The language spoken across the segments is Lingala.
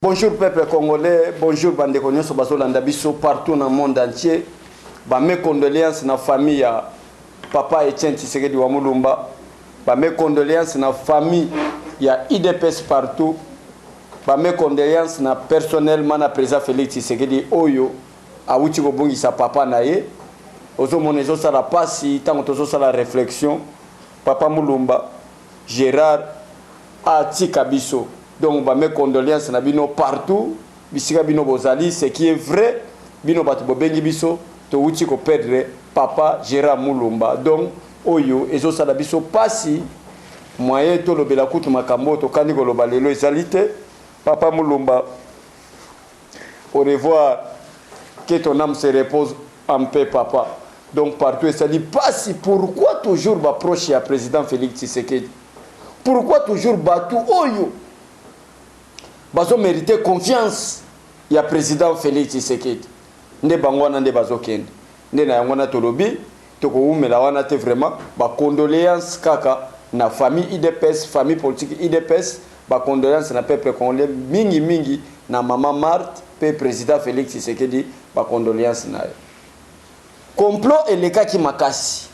Bonjour peuple congolais, bonjour bande konyoso bazolanda biso partout dans le monde entier. Mes condoléances na famille ya papa Etienne Tshisekedi wa Mulumba. Mes condoléances na famille ya IDPS partout. Mes condoléances na personnellement na président Félix Tshisekedi oyo awuti ko bongisa papa na ye. Ozo monezo sala pasi tango tozo sala réflexion. Papa Mulumba Gérard atika biso. Donc, mes condoléances na bino partout. Bisika bino bozali, ce qui est vrai, bino batu bobengi biso, to uti ko perdre papa Gérard Mulumba. Donc, oyo ezo sala biso pasi moyen to lobela kutu makambo to kandi ko loba lelo ezalité. Papa Mulumba, au revoir, que ton âme se repose en paix, papa. Donc, partout ça dit pasi. Pourquoi toujours approcher à président Félix Tshisekedi? Pourquoi toujours batu oyo? Bazo mériter confiance ya président Félix Tshisekedi. Nde bangwana nde bazo kende. Nde na yangwana tolobi toko umela wana te vraiment ba condoléances kaka na famille IDPS, famille politique IDPS, ba condoléances na peuple congolais mingi na maman Marthe pe président Félix Tshisekedi ba condoléances na yo. Complot elekaki makasi.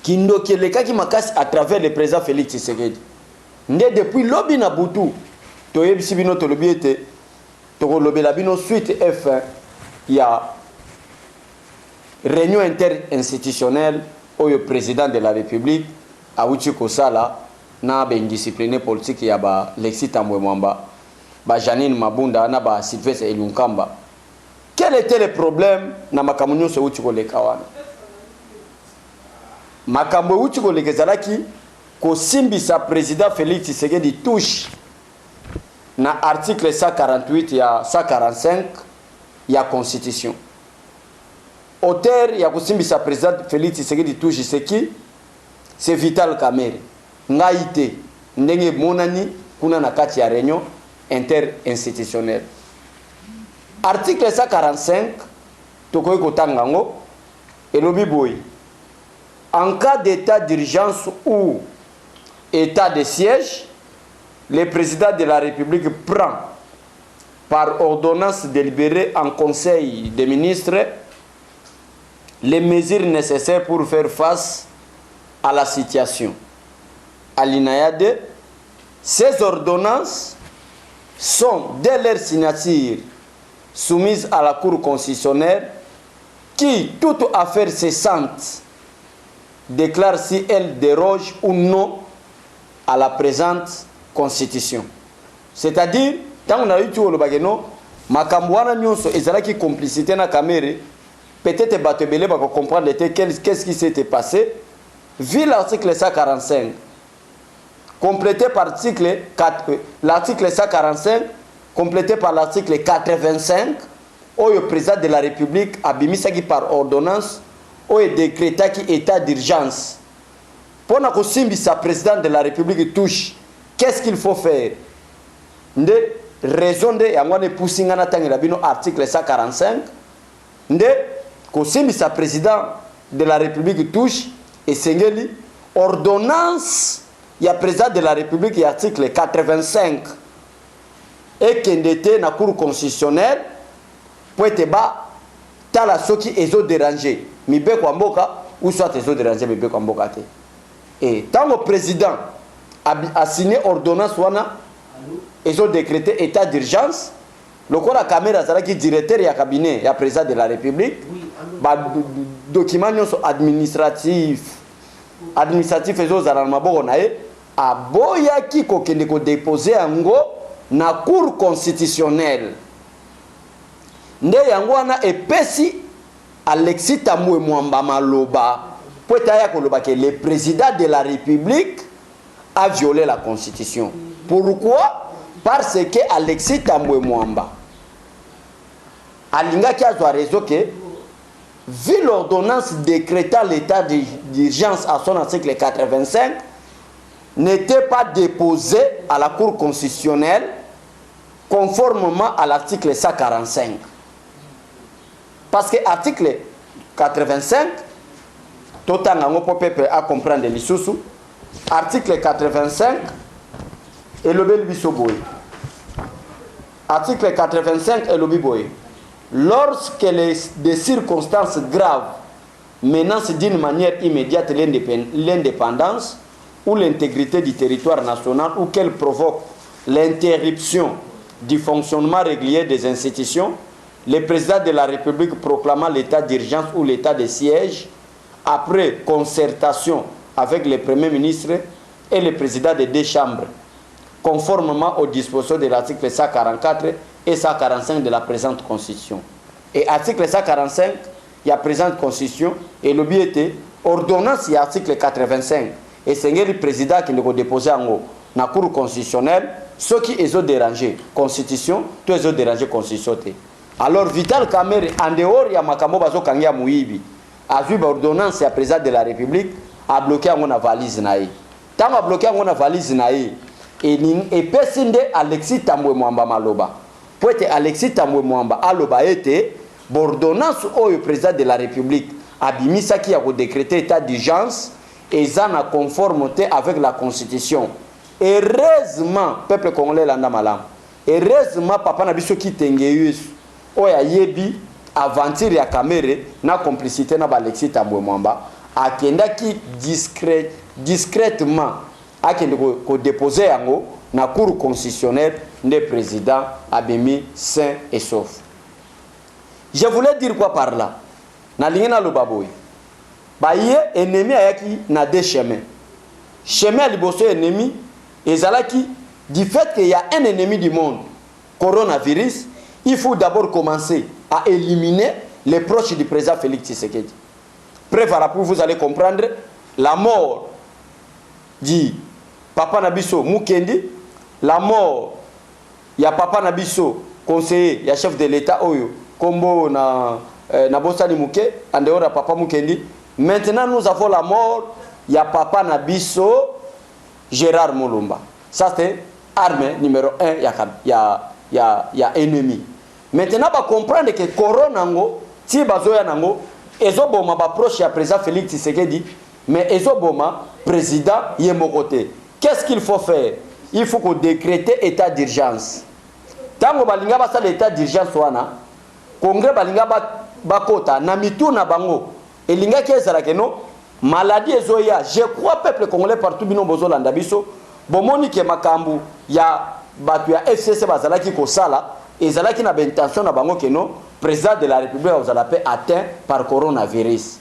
Kindoki elekaki makasi à travers le président Félix Tshisekedi. Depuis lobby na butu to yebisi bino to lobby ete to lobela bino suite F1 ya réunion interinstitutionnelle au président de la République awuti kosala na ba indiscipliné politique ya ba Lexi Tambwe Mwamba ba Janine Mabunda na ba Sylvestre Elunkamba. Quel était le problème na makamunyo se uti koleka wana? Makambo uti koleka zalaki ko simbisa président Félix Tshisekedi touche na article 148 ya 145 ya constitution. Auteur ya ko simbisa président Félix Tshisekedi touche c'est qui? C'est Vital Kamerhe. Ngaite ndenge monani kuna na kati ya réunion interinstitutionnelle. Article 145 tokoyi kotanga ngo elobi boy. En cas d'état d'urgence ou état de siège, le président de la République prend par ordonnance délibérée en conseil des ministres les mesures nécessaires pour faire face à la situation. Alinéa 2, ces ordonnances sont dès leur signature soumises à la Cour constitutionnelle qui, toute affaire cessante, déclare si elle déroge ou non à la présente constitution. C'est-à-dire, tant qu'on a eu tout le bagano, Makambouana nyonso ezalaki complicité na Kamerhe, peut-être Batebele va comprendre qu'est-ce qui s'était passé. Vu l'article 145, complété par l'article 145, complété par l'article 85, où le président de la République a bimisaki par ordonnance, où est décrété qui état d'urgence. Pour que Simbisa, président de la République, touche, qu'est-ce qu'il faut faire? De raison de yangwane poussingana tangela bino article 145. De que Simbisa, président de la République, touche et sengeli ordonnance ya président de la République article 85 et kendete na cour constitutionnelle pour être bas tala soki ezo déranger mibe kwa mboka ou soit ezo déranger mibe kwa mboka te. Et tant le président a signé ordonnance wana ezo décrété état d'urgence, le corps la caméra sera qui directeur ya cabinet ya président de la République ba document administratif ezo zala maboko na ye aboya ki ko kende ko déposer yango na cour constitutionnelle. Nde yango wana epesi Alexis Tambwe Mwamba maloba pour que le président de la République a violé la constitution. Pourquoi? Parce que Alexis Tambwe Mwamba alinga qui a raison que vu l'ordonnance décrétant l'état d'urgence à son article 85 n'était pas déposé à la Cour constitutionnelle conformément à l'article 145. Parce que l'article 85, tout le peuple a comprendre les sous. Article 85, et le bel bisoboy. Article 85 et l'obiboye. Lorsque des circonstances graves menacent d'une manière immédiate l'indépendance ou l'intégrité du territoire national ou qu'elles provoquent l'interruption du fonctionnement régulier des institutions, le président de la République proclamant l'état d'urgence ou l'état de siège après concertation avec le Premier ministre et le président des deux chambres, conformément aux dispositions de l'article 144 et 145 de la présente Constitution. Et article 145, il y a présente Constitution, et le but était ordonnance, il y a article 85. Et c'est le président qui nous a déposé en haut, dans la Cour constitutionnelle, ceux qui ont dérangé Constitution, tous ils ont dérangé Constitution. Alors Vital Kamerhe, en dehors, il y a Makambo Bazo Kangia Mouibi, a vu l'ordonnance, il y a président de la République, a bloqué la valise naïe. Tant a bloqué la valise naïe, et pesinde Alexis Tambwe Mwamba Maloba. Pour être Alexis Tambwe Mwamba Aloba était, l'ordonnance au président de la République, a bimisa qui a décrété état d'urgence, et ça en conformité avec la Constitution. Heureusement, peuple congolais landa malam. Heureusement, papa Nabiso qui tengeus, oya yebi, aventure ya Kamerhe, na complicité na Alexis Tambwe Mwamba, a kenda qui discrètement, a kenda ko déposer yango, na cour constitutionnelle, le président abimi sain et sauf. Je voulais dire quoi par là? Na lingena lo baboy. Baye ennemi ayaki na deux chemins. Chemin à liboso ennemi ezalaki du fait qu'il y a un ennemi du monde, coronavirus, il faut d'abord commencer à éliminer les proches du président Félix Tshisekedi. Preuve à l'appui, vous allez comprendre la mort du Papa Nabiso Mukendi, la mort il y a Papa Nabiso conseiller, il y a chef de l'État Oyo, Kombo na Bosani Muke, en dehors de Papa Mukendi. Maintenant, nous avons la mort, il y a Papa Nabiso, Gérard Mulumba. Ça, c'est arme numéro 1, il y a ennemi. Maintenant, on va comprendre que Corona, si Bazoya Nango, Ezoboma va proche à président Félix Tshisekedi, mais Ezoboma, président Yemokote. Qu'est-ce qu'il faut faire? Il faut qu'on décrète état d'urgence. Tant que Balinga va l'état d'urgence, Congrès Balinga Bakota, Namitu Nabango. Et l'inga qui est no maladie ezoya, je crois peuple congolais partout bino bozo landa biso bomoni ke makambu ya batu ya FCC bazalaki ko sala ezalaki na intention na bango ke no président de la République ozalape atteint par coronavirus.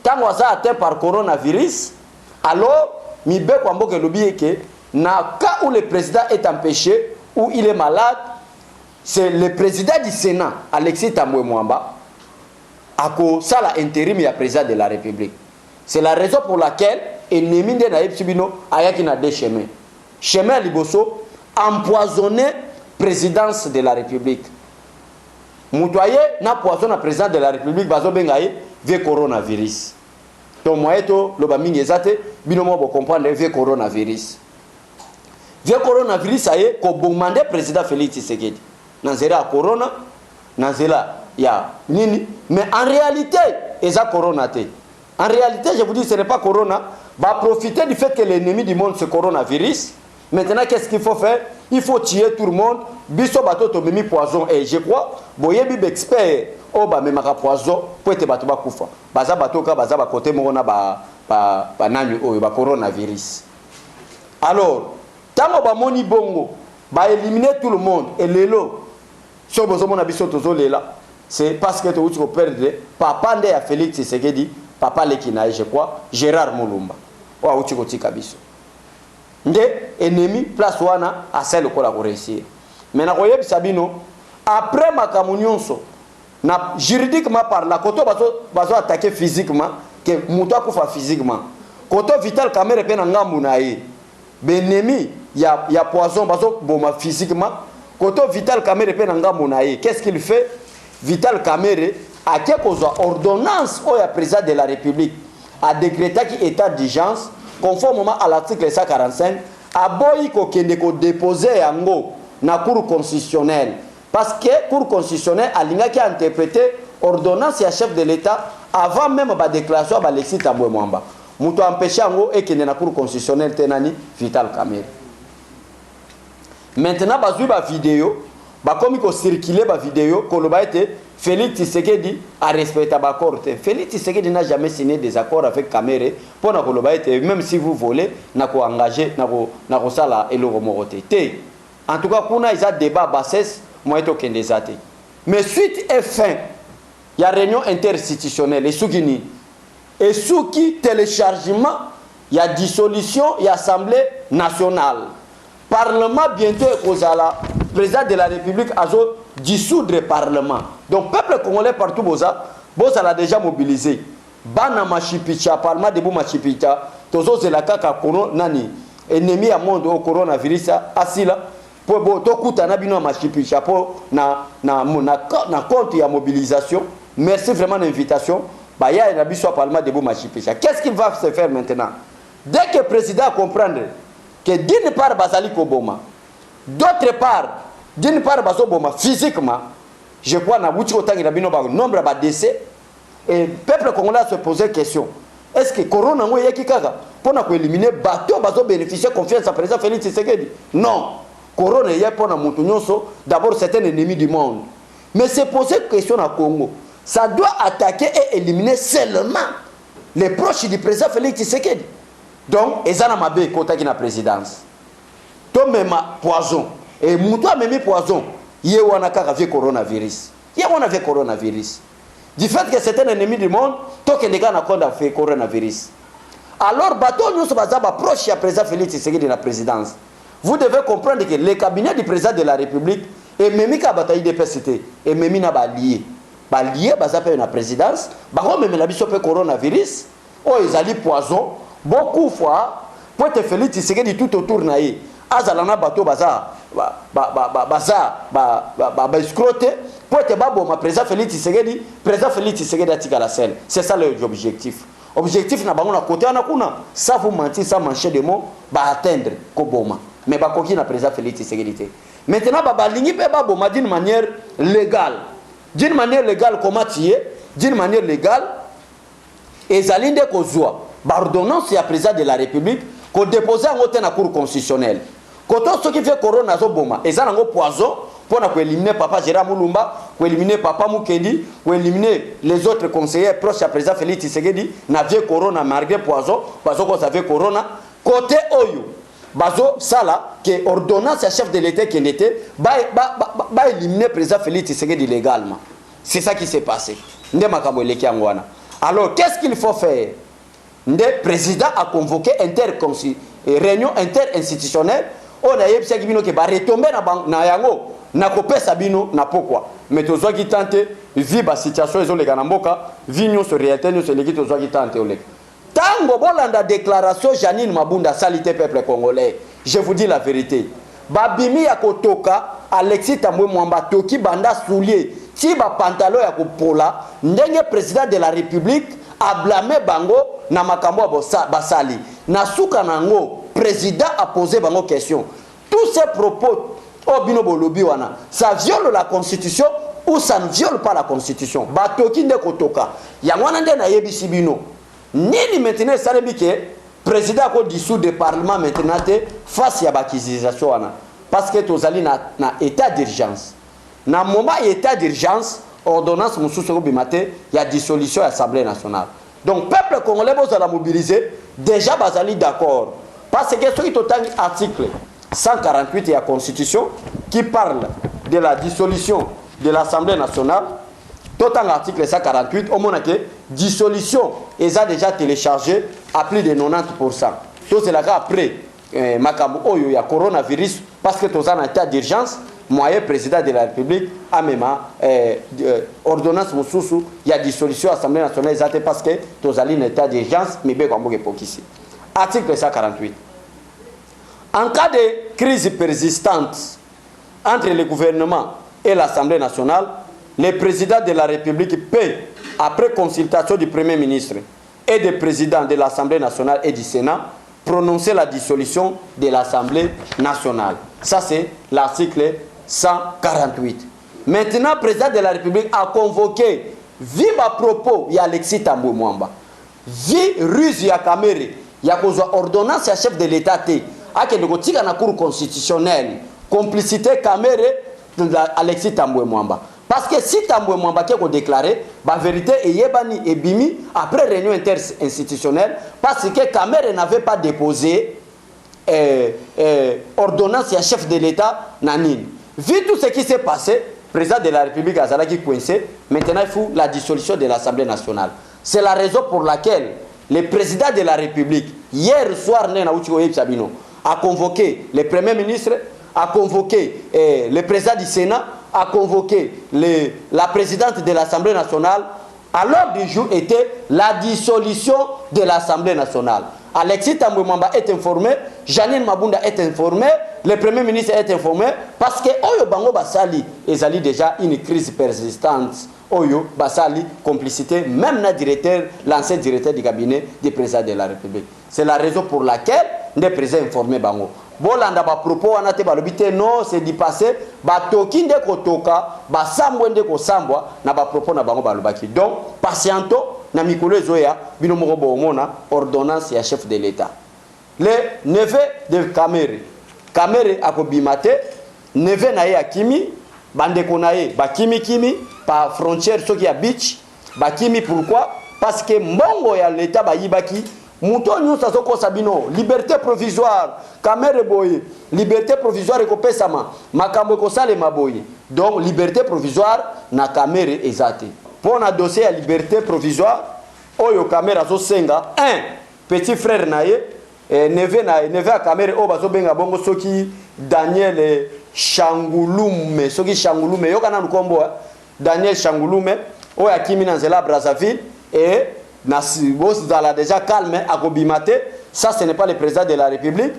Tango aza atteint par coronavirus, alors mibe kwa mboke lobi ke na cas où le président est empêché ou il est malade, c'est le président du Sénat Alexis Tambwe Mwamba ako sala intérim ya président de la République. C'est la raison pour laquelle ennemi de Naïb Sibino ayaki na deux chemins. Chemin liboso empoisonné présidence de la République. Moutoye na poisson président de la République bazo bengaye ve coronavirus. Donc moi to loba mingi ezate bino mo bo comprendre ve coronavirus. Ve coronavirus aye ko bomande président Félix Tshisekedi. Nanzera corona, nanzera ya nini, mais en réalité eza corona te. En réalité, je vous dis, ce n'est pas corona. Va profiter du fait que l'ennemi du monde c'est coronavirus. Maintenant, qu'est-ce qu'il faut faire? Il faut tuer tout le monde. Biso bato to memi poison. Et je crois, boye bib expert o ba memaka poison pour être bato ba kufa. Baza bato ka baza ba côté mona ba nani o ba coronavirus. Alors, tango ba moni bongo, ba éliminer tout le monde et lelo so bozo mona biso tozo lela. C'est parce que tu as perdu papa de Félix Tshisekedi, papa Lekina, je crois, Gérard Mulumba. Ou à Uchi Kabiso. Nde ennemi place wana à celle ko la réussir. Mais na koyeb sabino après ma kamunionso na juridiquement par la koto bazo attaquer physiquement que muto akufa physiquement. Koto Vital Kamerhe pe na ngambu na ye. Benemi ya poison bazo boma physiquement. Koto Vital Kamerhe pe na ngambu na ye. Qu'est-ce qu'il fait? Vital Kamerhe a quelque ordonnance au président de la République a décrété qu'il état d'urgence conformément à l'article 145 a boyi ko kende ko déposer yango na cour constitutionnelle parce que cour constitutionnelle a linga qui a interprété ordonnance ya chef de l'État avant même ba déclaration ba Alexis Tambwe Mwamba muto empêcher yango et kende na cour constitutionnelle tenani Vital Kamerhe. Maintenant bazui ba vidéo bakomi ko circuler ba vidéo koloba ete Félix Tshisekedi a respecté l'accord. Félix Tshisekedi n'a jamais signé des accords avec Kamere pour na koloba ete même si vous volez na ko engager na ko sala eloko morote te. En tout cas kuna isa débat bassesse moi to kendezate. Mais suite et fin il y a réunion interinstitutionnelle et soukini et souki téléchargement il y a dissolution il y a assemblée nationale. Parlement bientôt kozala président de la République a dissoudre le Parlement. Donc, le peuple congolais partout, Boza l'a déjà mobilisé. Bana machipicha, Parlement de Machipicha, Tozo Zelaka, Kono, Nani, ennemi à monde au coronavirus, Asila, pour Tokuta Nabino Machipicha, pour na compte et à mobilisation. Merci vraiment de l'invitation. Il y a un abus au Parlement de Machipicha. Qu'est-ce qu'il va se faire maintenant? Dès que le président comprendre que d'une part, Basali Koboma, d'autre part, d'une part, Bazoboma, physiquement, je crois que le nombre de décès, et le peuple congolais se posait la question. Est-ce que le corona pour éliminer le bateau, bazo bénéficier de confiance à président Félix Tshisekedi? Non. Le corona est pour d'abord c'est un ennemi du monde. Mais c'est poser la question à Congo. Ça doit attaquer et éliminer seulement les proches du président Félix Tshisekedi. Donc, ils ont mabé côté qui la présidence. Toi même poison. Et Moutoua même poison. Il y a un coronavirus. Il y a un coronavirus. Du fait que c'est un ennemi du monde, toi qui n'as pas fait coronavirus. Alors, bateau nous sommes proche du président Félix Tshisekedi de la présidence. Vous devez comprendre que le cabinet du président de la République est même qu'à bataille de PCT et même n'a pas lié. Ba lié, ba ça la présidence. Ba comme même la biso pe coronavirus. Oh ils allaient poison. Beaucoup de fois, pour te Félix Tshisekedi tout autour naïe. Azalana bateau baza escroté pour te babo ma président Félix Tshisekedi atika la scène. C'est ça l'objectif. Objectif na bango na côté na kuna ça vous mentir ça mancher des mots ba atteindre koboma mais ba koki na président Félix Tshisekedi. Maintenant ba balingi pe babo ma d'une manière légale. D'une manière légale comment tirer d'une manière légale et zalinde kozwa ba ordonnance ya président de la République ko déposer en haute na cour constitutionnelle. Quand ce qui fait corona zoboma et ça nango poison pour éliminer papa Gérard Moulumba, pour éliminer papa Mukendi, pour éliminer les autres conseillers proches à président Félix Tshisekedi, n'avait corona malgré poison parce qu'on savait corona côté oyo bazo sala que ordonnance à chef de l'État qui était ba éliminer président Félix Tshisekedi légalement. C'est ça qui s'est passé. Alors qu'est-ce qu'il faut faire? Le président a convoqué réunion interinstitutionnelle. On a eu ce qui va retomber na yango na kopesa bino na pourquoi mais tozwa ki tante vi ba situation ezo leka na mboka vi nyonso réalité nyonso leki tozwa ki tante oleka tango bolanda déclaration Janine Mabunda salité peuple congolais. Je vous dis la vérité, babimi ya kotoka Alexis Tambwe Mwamba toki banda soulier ti ba pantalon ya kopola ndenge président de la République a blâmé bango na makambo basali na suka nango. Président a posé bango question. Tous ces propos, ça viole la Constitution ou ça ne viole pas la Constitution. Batoki nde kotoka. Yangwana nde na yebisi bino. Nini maintenant salebi ke président ko dissoudre le parlement maintenant face à bakizisation wana. Parce que tozali na état d'urgence. Na moment état d'urgence, ordonnance mususu ko bimate, il y a dissolution à l'Assemblée nationale. Donc peuple congolais vous la mobiliser, déjà bazali d'accord. Parce que ce qui est au article 148 de la Constitution qui parle de la dissolution de l'Assemblée nationale, tout en article 148, au moins que dissolution est déjà téléchargé à plus de 90%. Tout c'est là après Makambo il y a coronavirus parce que tout ça en état d'urgence, moyen président de la République a même ordonnance mususu, il y a dissolution de l'Assemblée nationale parce que tout ça en état d'urgence, mais bien comme ici. Article 148. En cas de crise persistante entre le gouvernement et l'Assemblée nationale, le président de la République peut, après consultation du Premier ministre et des présidents de l'Assemblée nationale et du Sénat, prononcer la dissolution de l'Assemblée nationale. Ça, c'est l'article 148. Maintenant, le président de la République a convoqué, vive à propos, il y a Alexis Tambwe Mwamba, vive ruse ya Kamere, il y a ordonnance à chef de l'État, à que le cour constitutionnelle, complicité Kamere, Alexis Tambwe Mwamba. Parce que si Tambwe Mwamba qui a déclaré, la vérité est Yebani et Bimi, après réunion interinstitutionnelle, parce que Kamere n'avait pas déposé ordonnance à chef de l'État Nanine. Vu tout ce qui s'est passé, le président de la République Azalaki coincé, maintenant il faut la dissolution de l'Assemblée nationale. C'est la raison pour laquelle le président de la République, hier soir, a convoqué le Premier ministre, a convoqué le président du Sénat, a convoqué la présidente de l'Assemblée nationale. À l'ordre du jour était la dissolution de l'Assemblée nationale. Alexis Tambwe Mwamba est informé, Janine Mabunda est informé, le Premier ministre est informé, parce que Oyo Bango Basali est déjà une crise persistante. Oyo Basali, complicité, même l'ancien directeur du cabinet du président de la République. C'est la raison pour laquelle le président informé Bango. Bolanda ba propos anate ba lobité non c'est du passé ba tokinde ko toka ba sambwende ko sambwa na ba propos na bango ba lobaki. Donc patiento na mikolo ezoya bino moko bomona ordonnance ya chef de l'État. Le neveu de Kamere akobimate neveu na ye akimi bande konaye ba kimi pa frontière soki ya beach ba kimi pourquoi parce que mbongo ya l'État ba yibaki Mouton nous sabino liberté provisoire Kamere boye liberté provisoire ekopesama makambo ekosale maboye donc liberté provisoire na Kamere ezate pour na dossier ya liberté provisoire oyo Kamere azo senga un petit frère naye neve a Kamere o bazo benga bongo soki Daniel Changulume soki Changulume yoka na lukombo Daniel Changulume oyo akimi na nzela Brazzaville et Nasi déjà calme à Gobimate, ça ce n'est pas le président de la République.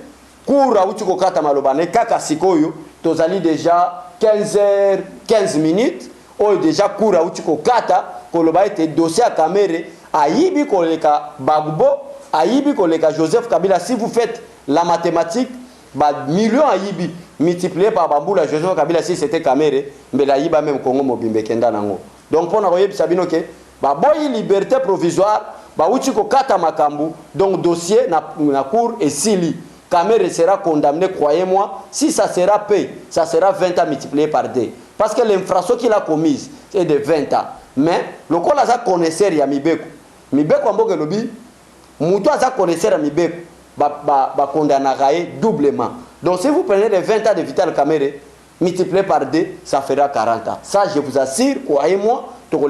Koura Uchiko Kata Malobane, Kaka Sikoyo, Tozali déjà 15 minutes, ou déjà Koura Uchiko Kata, Koloba était dossier à Kamere, à Yibi Koleka Bagbo, à Yibi Koleka Joseph Kabila. Si vous faites la mathématique, millions à Yibi multiplié par Bamboula Joseph Kabila, si c'était Kamere, mais la Yiba même Congo Mobimbe Kenda Nango. Donc pour Naroye Sabino, ba boy liberté provisoire ba uchiko kata makambu donc dossier na cour et sili Kamere sera condamné, croyez-moi, si ça sera payé, ça sera 20 ans multiplié par 2 parce que l'infraction qu'il a commise est de 20 ans mais le col a connaisseur ya mibeko amboke lobi muto a connaisseur ya mibeko ba condamner doublement donc si vous prenez les 20 ans de Vital Kamere multiplié par 2 ça fera 40 ans ça je vous assure, croyez-moi. Donc,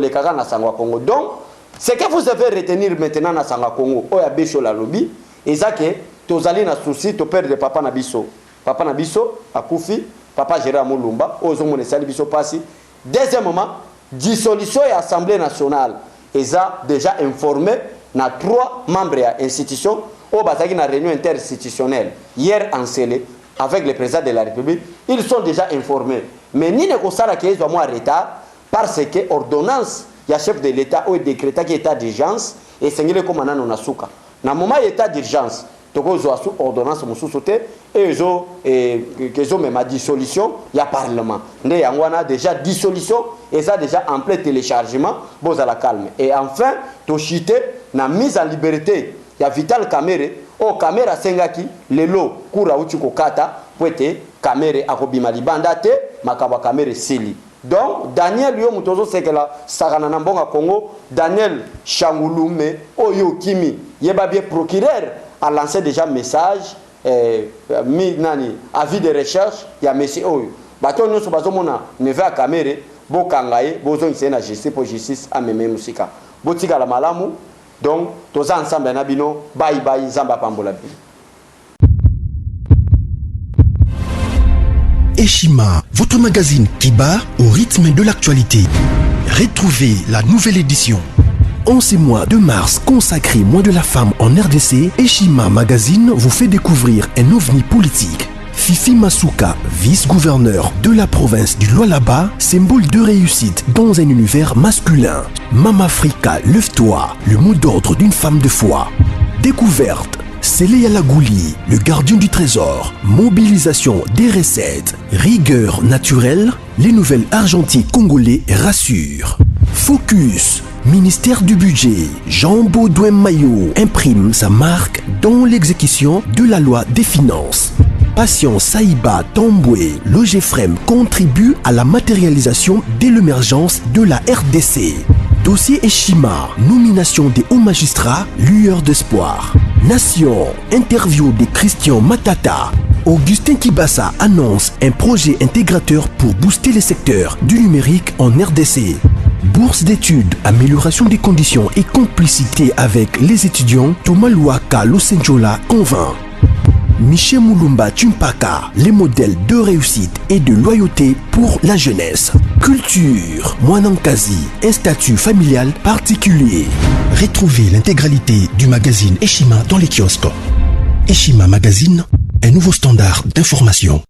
ce que vous devez retenir maintenant dans Sangwa Congo, Oya Besho la lobby, et ça que tozali na souci, to père de Papa Nabiso. Papa Nabiso, Akoufi, Papa Gérard Moulumba, Ozomone Sali Biso Passi. Deuxièmement, dissolution et Assemblée nationale. Et ça déjà informé, na 3 membres de l'institution, au Bazaki na réunion interinstitutionnelle, hier en Sélé, avec le président de la République, ils sont déjà informés. Mais ni ne kosala qu'ils ont moins retard, parce que l'ordonnance, il y a chef de l'État ou décrété qui est état d'urgence et c'est ce qu'on a dans souka. Dans le moment état d'urgence, tu as ordonnance et ils ont même à dissolution, il y a parlement. Il y a déjà dissolution et ça déjà en plein téléchargement, bon à la calme. Et enfin, tu as chité, la mise en liberté, il y a Vital Kamere, au Kamera Sengaki, le lot, Koura Uchiko Kata, pour être Kamere Akobimali Bandate, Makawa Kamere Sili. Donc, Daniel Yo Mutozo Sekela, Sarananambonga Congo, Daniel Changulume, Oyo Kimi, Yebabie procureur, a lancé déjà message, avis de recherche, il y a Messi Oyo. Bato nous bazomona, neve a Kamere, Bo Kangaye, Bozo Nsena justice pour justice à Meme Musika. Botika la malamu, donc, tous ensemble, Nabino, bye bye, Zamba Pambolabi. Eshima, votre magazine qui bat au rythme de l'actualité. Retrouvez la nouvelle édition. En ce mois de mars consacré mois de la femme en RDC, Eshima Magazine vous fait découvrir un ovni politique. Fifi Masuka, vice-gouverneur de la province du Lualaba, symbole de réussite dans un univers masculin. Mama Africa, lève-toi, le mot d'ordre d'une femme de foi. Découverte. Sélé Alagouli, le gardien du trésor, mobilisation des recettes, rigueur naturelle, les nouvelles argentiques congolais rassurent. Focus, ministère du budget, Jean Baudouin Maillot imprime sa marque dans l'exécution de la loi des finances. Patience Saïba Tamboué, Logefrem contribue à la matérialisation de l'émergence de la RDC. Dossier Eshima, nomination des hauts magistrats, lueur d'espoir. Nation, interview de Christian Matata. Augustin Kibassa annonce un projet intégrateur pour booster les secteurs du numérique en RDC. Bourse d'études, amélioration des conditions et complicité avec les étudiants, Thomas Louaka Losenjola convainc. Michel Moulumba Tumpaka, les modèles de réussite et de loyauté pour la jeunesse. Culture, Mwanankazi, un statut familial particulier. Retrouvez l'intégralité du magazine Eshima dans les kiosques. Eshima Magazine, un nouveau standard d'information.